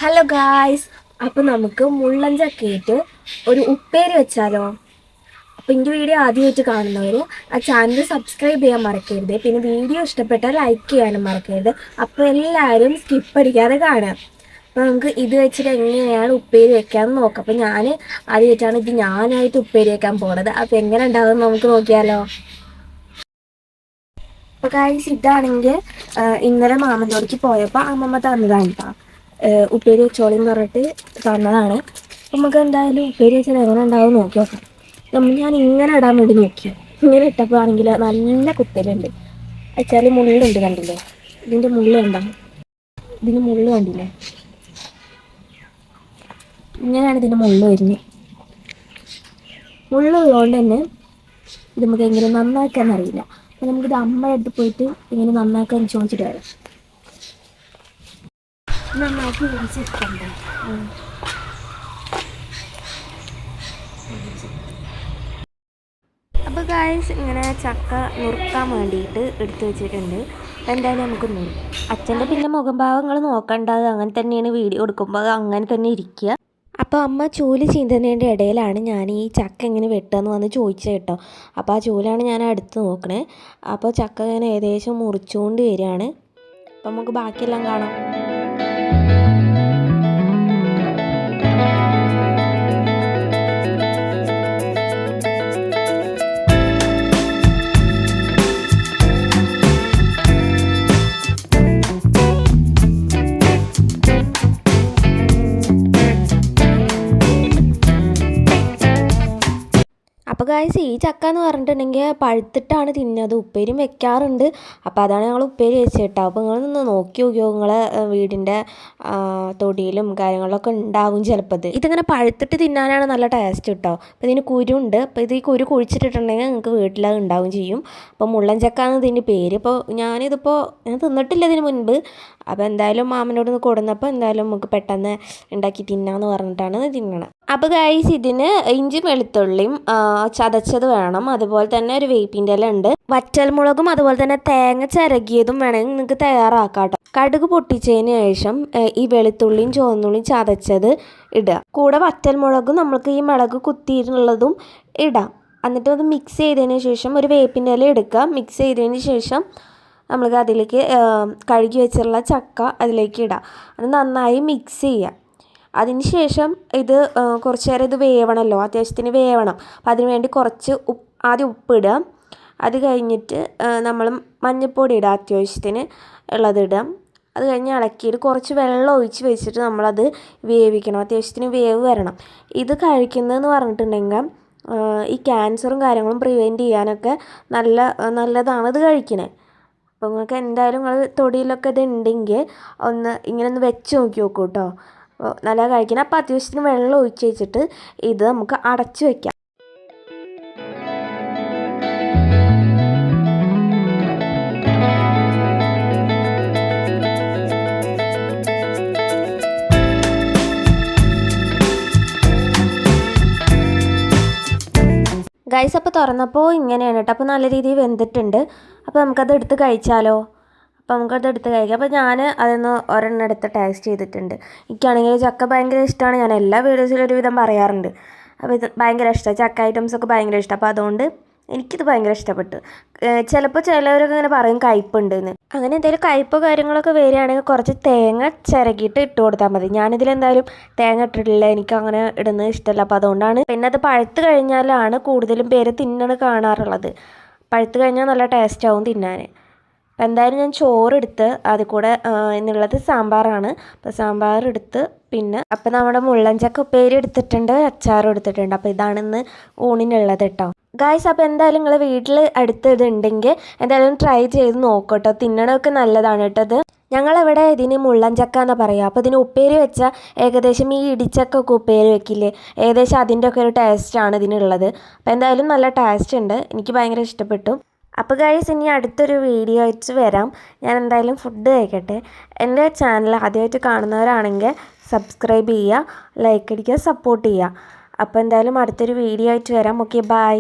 Hello guys, അപ്പോൾ നമുക്ക് മുള്ളൻ ചക്കയിട്ട് ഒരു ഉപ്പേരി വെച്ചാലോ? അപ്പോൾ എൻ്റെ വീഡിയോ ആദ്യമായിട്ട് കാണുന്നവർ ആ ചാനൽ സബ്സ്ക്രൈബ് ചെയ്യാൻ മറക്കരുത്. പിന്നെ വീഡിയോ ഇഷ്ടപ്പെട്ടാൽ ലൈക്ക് ചെയ്യാനും മറക്കരുത്. അപ്പോൾ എല്ലാവരും സ്കിപ്പ് അടിക്കാതെ കാണാം. അപ്പോൾ നമുക്ക് ഇത് വെച്ചിട്ട് എങ്ങനെയാണ് ഉപ്പേരി വെക്കാമെന്ന് നോക്കാം. അപ്പോൾ ഞാൻ ആദ്യമായിട്ടാണ് ഞാനായിട്ട് ഉപ്പേരി വെക്കാൻ പോകുന്നത്. അപ്പോൾ എങ്ങനെ ഉണ്ടാകുമെന്ന് നമുക്ക് നോക്കിയാലോ? അപ്പോൾ ഗായ്സ്, ഇതാണെങ്കിൽ ഇന്നലെ മാമന്തോടിക്ക് പോയപ്പോൾ അമ്മമ്മ തന്നതാണ് കേട്ടോ. ഉപ്പേരി വെച്ചോളിന്ന് പറഞ്ഞിട്ട് തന്നതാണ്. നമുക്ക് എന്തായാലും ഉപ്പേരി വെച്ചാൽ എങ്ങനെ ഉണ്ടാവും നോക്കി നോക്കാം. ഞാൻ ഇങ്ങനെ ഇടാൻ വേണ്ടി നോക്കിയത്, ഇങ്ങനെ ഇട്ടപ്പോൾ ആണെങ്കിൽ നല്ല കുത്തലുണ്ട്. വെച്ചാൽ മുള്ളുണ്ട്, കണ്ടില്ലേ? ഇതിൻ്റെ മുള്ള് കണ്ടാ? ഇതിന് മുള്ള് കണ്ടില്ലേ? ഇങ്ങനെയാണ് ഇതിൻ്റെ മുള്ള് വരുന്നത്. മുള്ളുള്ളതുകൊണ്ട് തന്നെ ഇത് നമുക്ക് എങ്ങനെ നന്നാക്കാൻ അറിയില്ല. അപ്പം നമുക്കിത് അമ്മയുടെ പോയിട്ട് ഇങ്ങനെ നന്നാക്കാൻ ചോദിച്ചിട്ട് വരാം. നന്നാക്കി വിളിച്ചിട്ടുണ്ട്. അപ്പോൾ ഗായ്സ്, ഇങ്ങനെ ചക്ക നുറുക്കാൻ വേണ്ടിയിട്ട് എടുത്തു വെച്ചിട്ടുണ്ട്. എന്തായാലും നമുക്ക് അച്ഛൻ്റെ പിന്നെ മുഖം ഭാവങ്ങൾ നോക്കണ്ടത് അങ്ങനെ തന്നെയാണ്. വീഡിയോ എടുക്കുമ്പോൾ അങ്ങനെ തന്നെ ഇരിക്കുക. അപ്പോൾ അമ്മ ചൂല് ചീന്തുന്നതിൻ്റെ ഇടയിലാണ് ഞാൻ ഈ ചക്ക എങ്ങനെ വെട്ടുകയെന്ന് വന്ന് ചോദിച്ചത് കേട്ടോ. അപ്പോൾ ആ ചൂലാണ് ഞാൻ അടുത്ത് നോക്കണേ. അപ്പോൾ ചക്ക ഇങ്ങനെ ഏകദേശം മുറിച്ചുകൊണ്ട് വരികയാണ്. അപ്പോൾ നമുക്ക് ബാക്കിയെല്ലാം കാണാം. അപ്പോൾ ഗായ്സ്, ഈ ചക്ക എന്ന് പറഞ്ഞിട്ടുണ്ടെങ്കിൽ പഴുത്തിട്ടാണ് തിന്നത്. ഉപ്പേരിയും വെക്കാറുണ്ട്. അപ്പോൾ അതാണ് ഞങ്ങൾ ഉപ്പേരി വെച്ചിട്ടോ. അപ്പോൾ നിങ്ങളൊന്ന് നോക്കി നോക്കിയോ, നിങ്ങളെ വീടിൻ്റെ തൊടിയിലും കാര്യങ്ങളിലൊക്കെ ഉണ്ടാകും ചിലപ്പോൾ. ഇതിങ്ങനെ പഴുത്തിട്ട് തിന്നാനാണ് നല്ല ടേസ്റ്റ് കേട്ടോ. അപ്പോൾ ഇതിന് കുരുണ്ട്. അപ്പോൾ ഇത് ഈ കുരു കുഴിച്ചിട്ടുണ്ടെങ്കിൽ നിങ്ങൾക്ക് വീട്ടിലത് ഉണ്ടാവും ചെയ്യും. അപ്പോൾ മുള്ളൻ ചക്ക എന്ന് ഇതിൻ്റെ പേര്. ഇപ്പോൾ ഞാൻ തിന്നിട്ടില്ല ഇതിന് മുൻപ്. അപ്പോൾ എന്തായാലും മാമനോട് ഒന്ന് കൊടുന്നപ്പോൾ എന്തായാലും നമുക്ക് പെട്ടെന്ന് ഉണ്ടാക്കി തിന്നാന്ന് പറഞ്ഞിട്ടാണ് തിന്നണം. അപ്പോൾ ഗായ്സ്, ഇതിന് ഇഞ്ചി വെളുത്തുള്ളിയും ചതച്ചത് വേണം. അതുപോലെ തന്നെ ഒരു വേപ്പിൻ്റെ ഇല ഉണ്ട്. വറ്റൽമുളകും അതുപോലെ തന്നെ തേങ്ങ ചിരകിയതും വേണമെങ്കിൽ നിങ്ങൾക്ക് തയ്യാറാക്കാം കേട്ടോ. കടുക് പൊട്ടിച്ചതിന് ശേഷം ഈ വെളുത്തുള്ളിയും ചുവന്നുള്ളിയും ചതച്ചത് ഇടുക. കൂടെ വറ്റൽമുളകും നമ്മൾക്ക് ഈ മുളക് കുത്തിയിട്ടുള്ളതും ഇടാം. എന്നിട്ട് അത് മിക്സ് ചെയ്തതിന് ശേഷം ഒരു വേപ്പിൻ്റെ ഇല എടുക്കുക. മിക്സ് ചെയ്തതിന് ശേഷം നമ്മൾക്ക് അതിലേക്ക് കഴുകി വെച്ചുള്ള ചക്ക അതിലേക്ക് ഇടാം. അത് നന്നായി മിക്സ് ചെയ്യുക. അതിന് ശേഷം ഇത് കുറച്ച് നേരം ഇത് വേവണമല്ലോ, അത്യാവശ്യത്തിന് വേവണം. അപ്പോൾ അതിന് വേണ്ടി കുറച്ച് ആദ്യം ഉപ്പിടുക. അത് കഴിഞ്ഞിട്ട് നമ്മൾ മഞ്ഞൾപ്പൊടി ഇടുക, അത്യാവശ്യത്തിന് ഉള്ളത് ഇടാം. അത് കഴിഞ്ഞ് ഇളക്കിയിട്ട് കുറച്ച് വെള്ളം ഒഴിച്ച് വെച്ചിട്ട് നമ്മളത് വേവിക്കണം. അത്യാവശ്യത്തിന് വേവ് വരണം. ഇത് കഴിക്കുന്നതെന്ന് പറഞ്ഞിട്ടുണ്ടെങ്കിൽ ഈ ക്യാൻസറും കാര്യങ്ങളും പ്രിവെൻറ്റ് ചെയ്യാനൊക്കെ നല്ലതാണ് ഇത് കഴിക്കണേ. അപ്പോൾ നിങ്ങൾക്ക് എന്തായാലും നിങ്ങൾ തൊടിയിലൊക്കെ ഇത് ഉണ്ടെങ്കിൽ ഇങ്ങനെ ഒന്ന് വെച്ച് നോക്കി നോക്കൂ കേട്ടോ. നല്ല കഴിക്കണം. അപ്പോൾ അത്യാവശ്യത്തിന് വെള്ളം ഒഴിച്ച് വെച്ചിട്ട് ഇത് നമുക്ക് അടച്ച് വയ്ക്കാം. ഗൈസ്, അപ്പോൾ തുറന്നപ്പോൾ ഇങ്ങനെയാണ് കേട്ടോ. അപ്പോൾ നല്ല രീതിയിൽ വെന്തിട്ടുണ്ട്. അപ്പോൾ നമുക്കത് എടുത്ത് കഴിച്ചാലോ? അപ്പോൾ നമുക്കത് എടുത്ത് കഴിക്കാം. അപ്പോൾ ഞാൻ അതിന്ന് ഒരെണ്ണം എടുത്ത് ടേസ്റ്റ് ചെയ്തിട്ടുണ്ട്. എനിക്കാണെങ്കിൽ ചക്ക ഭയങ്കര ഇഷ്ടമാണ്. ഞാൻ എല്ലാ വീഡിയോസിലും ഒരുവിധം പറയാറുണ്ട്. അപ്പോൾ ഇത് ഭയങ്കര ഇഷ്ടമാണ്. ചക്ക ഐറ്റംസൊക്കെ ഭയങ്കര ഇഷ്ടം. അപ്പോൾ അതുകൊണ്ട് എനിക്കിത് ഭയങ്കര ഇഷ്ടപ്പെട്ടു. ചിലപ്പോൾ ചിലവരൊക്കെ ഇങ്ങനെ പറയും കയ്പ്പുണ്ടെന്ന്. അങ്ങനെ എന്തെങ്കിലും കയ്പ്പോ കാര്യങ്ങളൊക്കെ വരികയാണെങ്കിൽ കുറച്ച് തേങ്ങ ചിരകിയിട്ട് ഇട്ട് കൊടുത്താൽ മതി. ഞാനിതിലെന്തായാലും തേങ്ങ ഇട്ടിട്ടില്ല. എനിക്ക് അങ്ങനെ ഇടുന്നത് ഇഷ്ടമല്ല. അപ്പോൾ അതുകൊണ്ടാണ്. പിന്നെ അത് പഴുത്ത് കഴിഞ്ഞാലാണ് കൂടുതലും പേര് കാണാറുള്ളത്. പഴുത്ത് കഴിഞ്ഞാൽ നല്ല ടേസ്റ്റ് ആവും തിന്നാൻ. അപ്പോൾ എന്തായാലും ഞാൻ ചോറെടുത്ത് അതിൽ കൂടെ എന്നുള്ളത് സാമ്പാറാണ്. അപ്പോൾ സാമ്പാർ എടുത്ത് പിന്നെ അപ്പോൾ നമ്മുടെ മുള്ളൻ ചക്ക ഉപ്പേരി എടുത്തിട്ടുണ്ട്, അച്ചാറും എടുത്തിട്ടുണ്ട്. അപ്പോൾ ഇതാണിന്ന് ഊണിനുള്ളത് കേട്ടോ. ഗായ്സ്, അപ്പോൾ എന്തായാലും നിങ്ങൾ വീട്ടിൽ അടുത്തതുണ്ടെങ്കിൽ എന്തായാലും ട്രൈ ചെയ്ത് നോക്കട്ടോ. തിന്നണമൊക്കെ നല്ലതാണ് കേട്ടോ. ഇത് ഞങ്ങളിവിടെ ഇതിന് മുള്ളൻ ചക്ക എന്നാണ് പറയുക. അപ്പോൾ ഇതിന് ഉപ്പേരി വെച്ചാൽ ഏകദേശം ഈ ഇടിച്ചക്കൊക്കെ ഉപ്പേരി വെക്കില്ലേ, ഏകദേശം അതിൻ്റെ ഒക്കെ ഒരു ടേസ്റ്റാണ് ഇതിനുള്ളത്. അപ്പോൾ എന്തായാലും നല്ല ടേസ്റ്റ് ഉണ്ട്. എനിക്ക് ഭയങ്കര ഇഷ്ടപ്പെട്ടു. അപ്പോൾ ഗൈസ്, ഇനി അടുത്തൊരു വീഡിയോ ആയിട്ട് വരാം. ഞാൻ എന്തായാലും ഫുഡ് കഴിക്കട്ടെ. എൻ്റെ ചാനൽ ആദ്യമായിട്ട് കാണുന്നവരാണെങ്കിൽ സബ്സ്ക്രൈബ് ചെയ്യുക, ലൈക്ക് അടിക്കുക, സപ്പോർട്ട് ചെയ്യുക. അപ്പോൾ എന്തായാലും അടുത്തൊരു വീഡിയോ ആയിട്ട് വരാം. Okay, by.